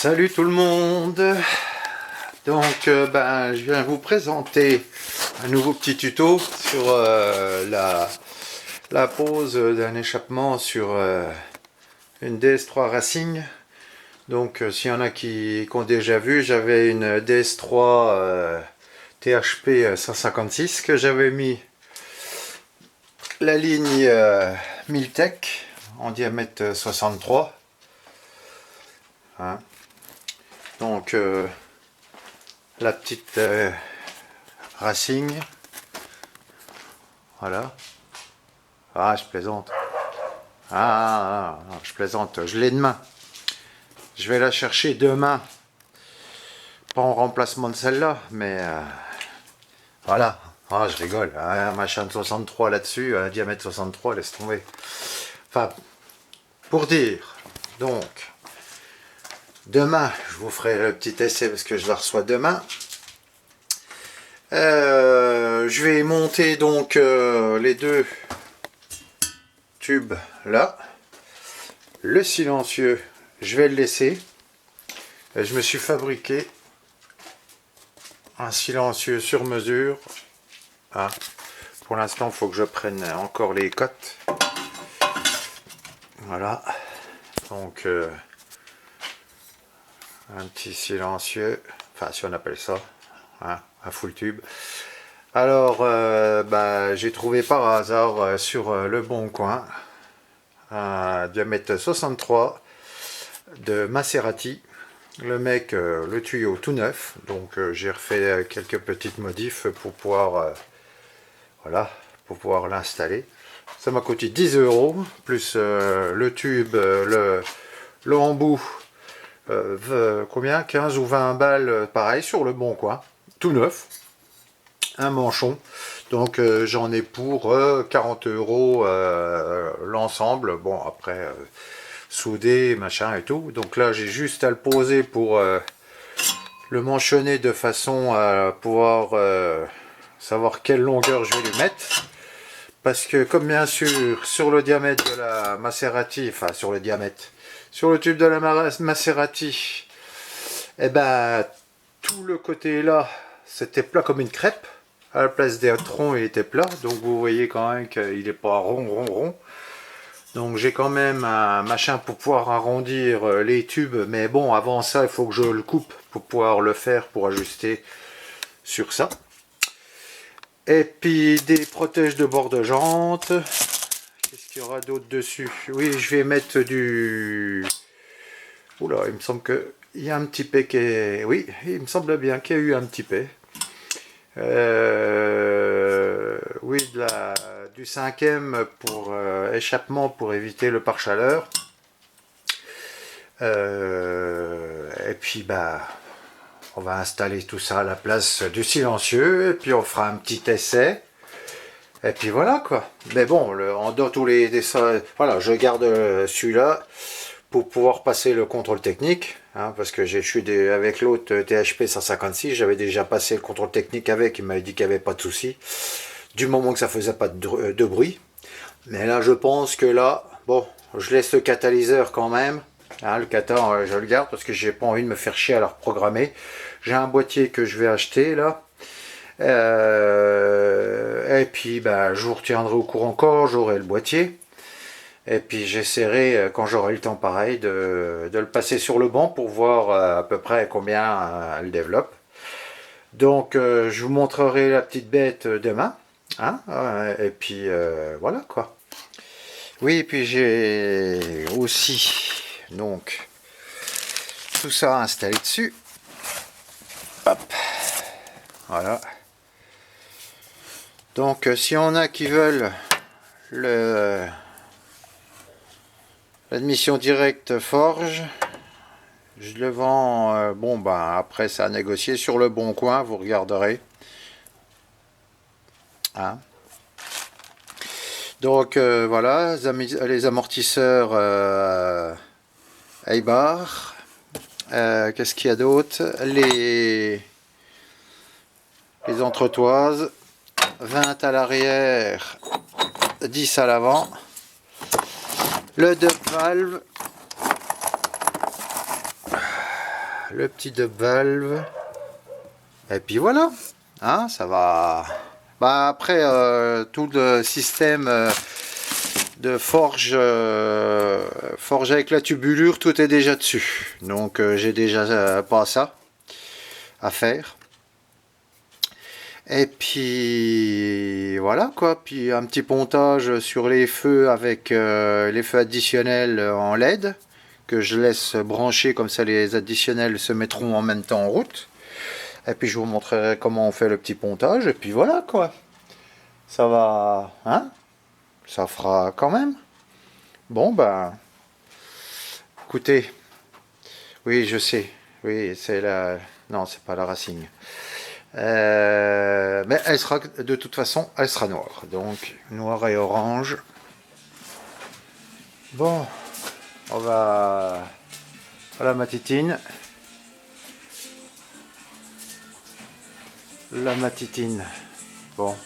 Salut tout le monde. Donc je viens vous présenter un nouveau petit tuto sur la pose d'un échappement sur une DS3 Racing. Donc s'il y en a qui ont déjà vu, j'avais une DS3 THP 156 que j'avais mis la ligne Miltech en diamètre 63. Hein. Donc la petite Racing, voilà. Ah, je plaisante. Je plaisante, je l'ai demain. Je vais la chercher demain. Pas en remplacement de celle-là, mais voilà. Ah, je rigole. Un machin de 63 là-dessus, un diamètre 63, laisse tomber. Enfin, pour dire, donc, demain, je vous ferai le petit essai parce que je la reçois demain. Je vais monter donc les deux tubes là. Le silencieux, je vais le laisser. Je me suis fabriqué un silencieux sur mesure. Hein. Pour l'instant, il faut que je prenne encore les cotes. Voilà. Donc, un petit silencieux. Enfin, si on appelle ça. Hein, un full tube. Alors, j'ai trouvé par hasard sur le Bon Coin un diamètre 63 de Maserati. Le mec, le tuyau tout neuf, donc j'ai refait quelques petites modifs pour pouvoir, voilà, pour pouvoir l'installer. Ça m'a coûté 10 €, plus le tube, le embout, combien 15 ou 20 balles, pareil, sur le Bon Coin, tout neuf. Un manchon, donc j'en ai pour 40 € l'ensemble. Bon, après soudé, machin et tout. Donc là, j'ai juste à le poser pour le manchonner de façon à pouvoir savoir quelle longueur je vais lui mettre. Parce que comme bien sûr, sur le diamètre de la Maserati, enfin sur le diamètre, sur le tube de la Maserati, tout le côté là, c'était plat comme une crêpe. À la place des troncs, il était plat, donc vous voyez quand même qu'il n'est pas rond. Donc j'ai quand même un machin pour pouvoir arrondir les tubes, mais bon, avant ça, il faut que je le coupe pour pouvoir le faire, pour ajuster sur ça. Et puis des protèges de bord de jante. Qu'est-ce qu'il y aura d'autre dessus? Oui, je vais mettre du... Oula, il me semble qu'il y a un petit P qui est... Oui, il me semble bien qu'il y a eu un petit P. Oui, du 5e pour échappement pour éviter le pare-chaleur. Et puis on va installer tout ça à la place du silencieux et puis on fera un petit essai. Et puis voilà quoi. Mais bon, dans tous les dessins, voilà, je garde celui-là pour pouvoir passer le contrôle technique, hein, parce que je suis avec l'autre THP 156, j'avais déjà passé le contrôle technique avec, il m'avait dit qu'il n'y avait pas de souci, du moment que ça faisait pas de bruit. Mais là, je pense que là, bon, je laisse le catalyseur quand même, hein, le cata, je le garde parce que j'ai pas envie de me faire chier à la reprogrammer. J'ai un boîtier que je vais acheter là. Et puis, je vous retiendrai au courant quand j'aurai le boîtier. Et puis j'essaierai, quand j'aurai le temps pareil, de le passer sur le banc pour voir à peu près combien elle développe. Donc je vous montrerai la petite bête demain. Hein, et puis voilà quoi. Oui, et puis j'ai aussi donc tout ça installé dessus. Hop. Voilà. Donc si on a qui veulent l'admission directe forge, je le vends, après ça a négocié sur le Bon Coin, vous regarderez. Hein. Donc voilà, les amortisseurs Eibar. Qu'est-ce qu'il y a d'autre? Les entretoises, 20 à l'arrière, 10 à l'avant. Le dump valve, le petit dub valve. Et puis voilà, hein, ça va. Bah après, tout le système de forge, forge avec la tubulure, tout est déjà dessus. Donc j'ai déjà pas ça à faire. Et puis voilà quoi, puis un petit pontage sur les feux avec les feux additionnels en LED que je laisse brancher, comme ça les additionnels se mettront en même temps en route. Et puis je vous montrerai comment on fait le petit pontage, et puis voilà quoi. Ça va, hein? Ça fera quand même. Bon ben, écoutez, oui je sais, oui c'est la... Non, c'est pas la Racing. Mais elle sera, de toute façon, elle sera noire. Donc, noir et orange. Bon, on va... Voilà ma titine. La matitine. Bon,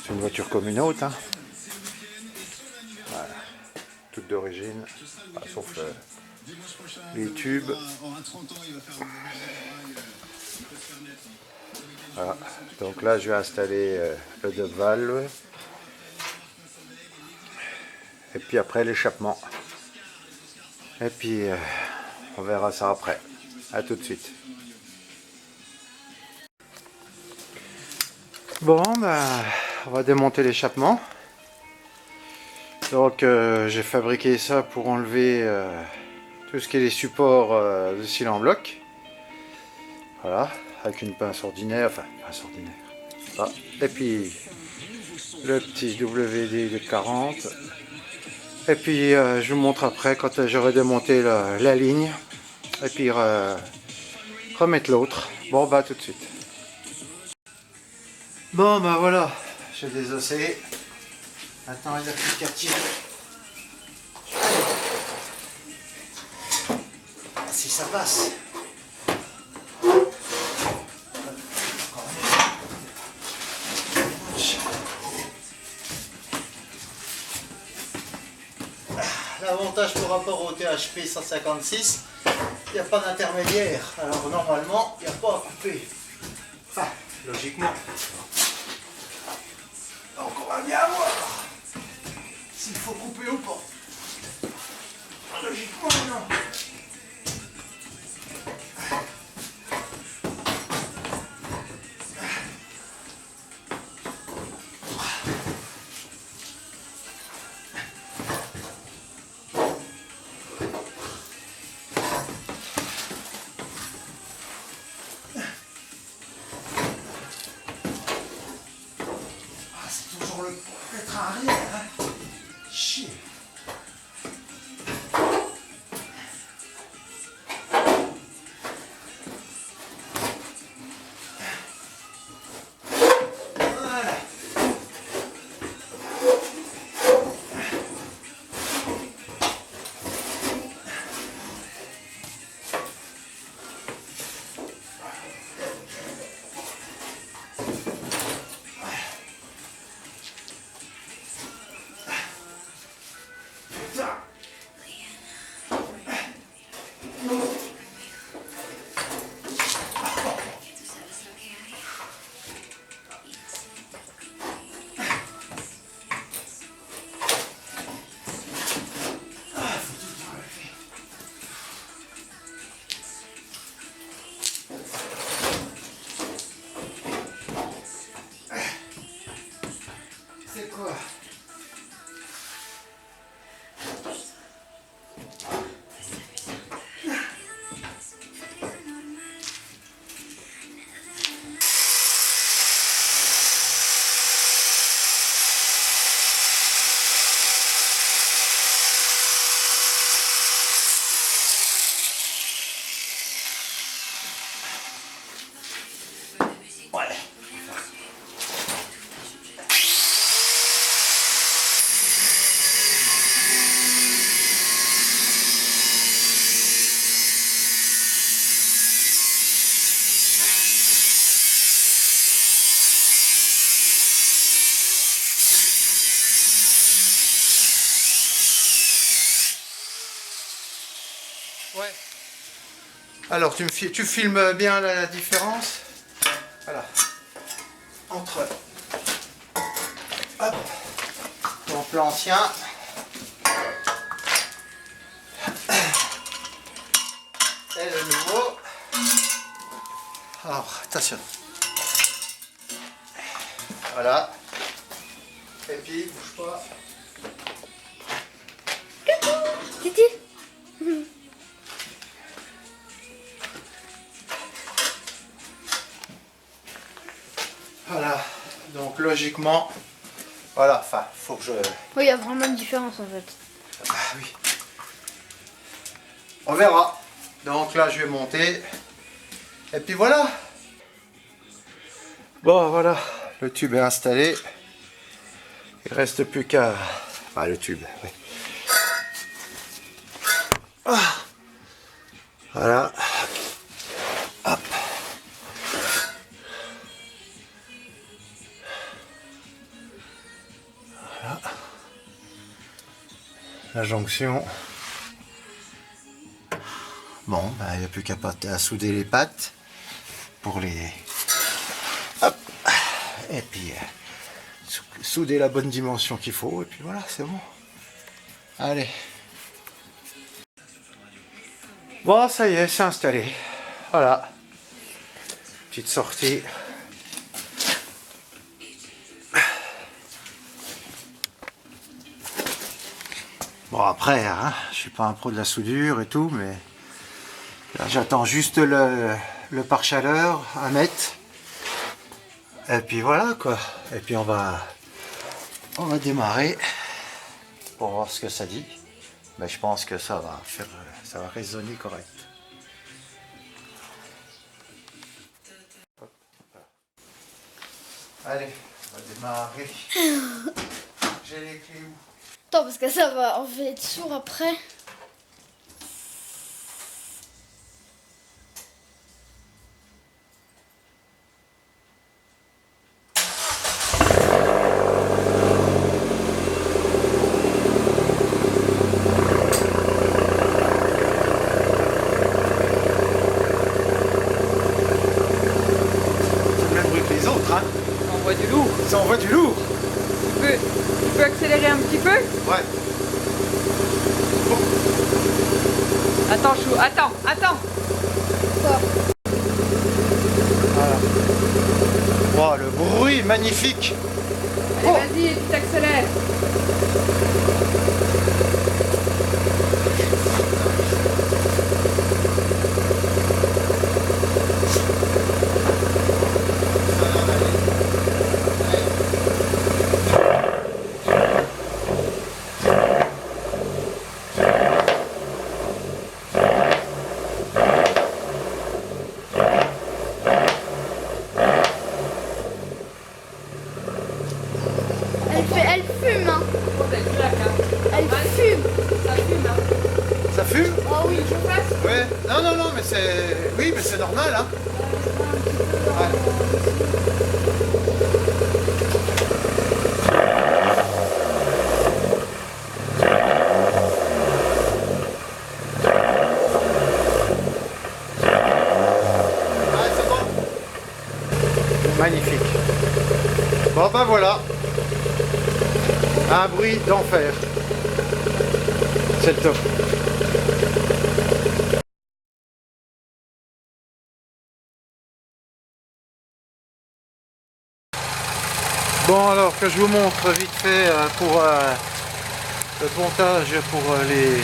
c'est une voiture comme une autre. Hein. Voilà. Toute d'origine. Sauf les tubes. Voilà. Donc là, je vais installer le dub valve. Et puis après, l'échappement. Et puis, on verra ça après. A tout de suite. Bon, ben, on va démonter l'échappement. Donc, j'ai fabriqué ça pour enlever tout ce qui est les supports de cils en bloc. Voilà, avec une pince ordinaire, enfin, pince ordinaire. Ah, et puis, le petit WD de 40. Et puis, je vous montre après quand j'aurai démonté la ligne. Et puis, remettre l'autre. Bon, bah, tout de suite. Bon, bah voilà, j'ai désossé. Maintenant, il n'y a plus qu'à tirer. Si ça passe. L'avantage par rapport au THP 156, il n'y a pas d'intermédiaire. Alors normalement, il n'y a pas à couper. Enfin, logiquement. Donc on va bien voir s'il faut couper ou pas. Logiquement, non. C'est toujours le train arrière. Hein. Chier. Alors tu filmes bien la différence. Voilà. Entre hop, donc l'ancien et le nouveau. Alors attention. Voilà. Et puis bouge pas. Titi. Voilà. Donc logiquement, voilà. Enfin, faut que je. Oui, il y a vraiment une différence en fait. Ah oui. On verra. Donc là, je vais monter. Et puis voilà. Bon, voilà. Le tube est installé. Il reste plus qu'à... Ah, le tube, oui. Ah. Voilà. Hop. Voilà. La jonction. Bon, ben, il n'y a plus qu'à souder les pattes pour les... Hop. Et puis souder la bonne dimension qu'il faut. Et puis voilà, c'est bon. Allez. Bon, ça y est, c'est installé. Voilà. Petite sortie. Bon, après, hein, je suis pas un pro de la soudure et tout, mais là, j'attends juste le pare-chaleur à mettre. Et puis voilà, quoi. Et puis on va démarrer pour voir ce que ça dit. Mais je pense que ça va faire, ça va résonner correct. Allez, on va démarrer. J'ai les clés où? Attends, parce que ça va, on va être sourd après. C'est le même bruit que les autres, hein. On voit du lourd. Ça envoie du lourd. Tu peux accélérer un petit peu? Ouais. Attends, Chou, attends. Quoi? Voilà. Wow, le bruit magnifique. Allez, vas-y, tu t'accélères. Elle fume, hein. Oh, t'as une claque, hein. Elle fume. Ça fume, hein. Ça fume? Oh oui. Je passe. Ouais. Non, non, non, mais c'est... Oui, mais c'est normal, hein. Ouais. Ouais, c'est bon. Magnifique. Bon, ben voilà. Un bruit d'enfer. C'est le top. Bon, alors que je vous montre vite fait pour le pontage pour les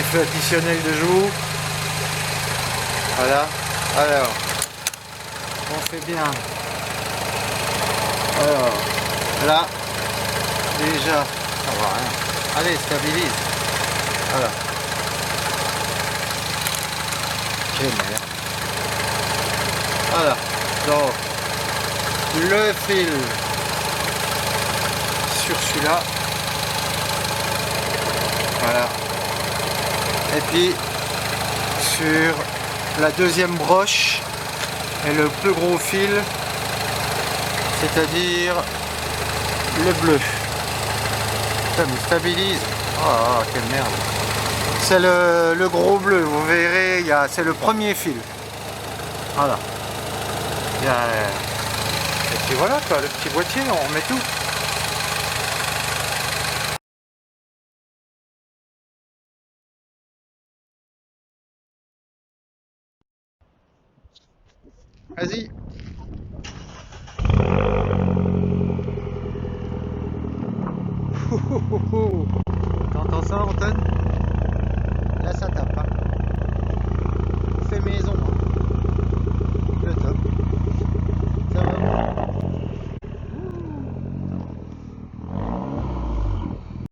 feux additionnels de jour. Voilà. Alors, on fait bien. Alors, là, déjà, ça va rien. Allez, stabilise. Voilà. Quelle merde. Voilà. Donc, le fil sur celui-là. Voilà. Et puis, sur la deuxième broche, et le plus gros fil, c'est-à-dire le bleu. Putain, mais stabilise. Oh, quelle merde. c'est le gros bleu, vous verrez, c'est le premier fil. Voilà. Et puis voilà quoi, le petit boîtier, on met tout. Vas-y. T'entends ça, Antoine?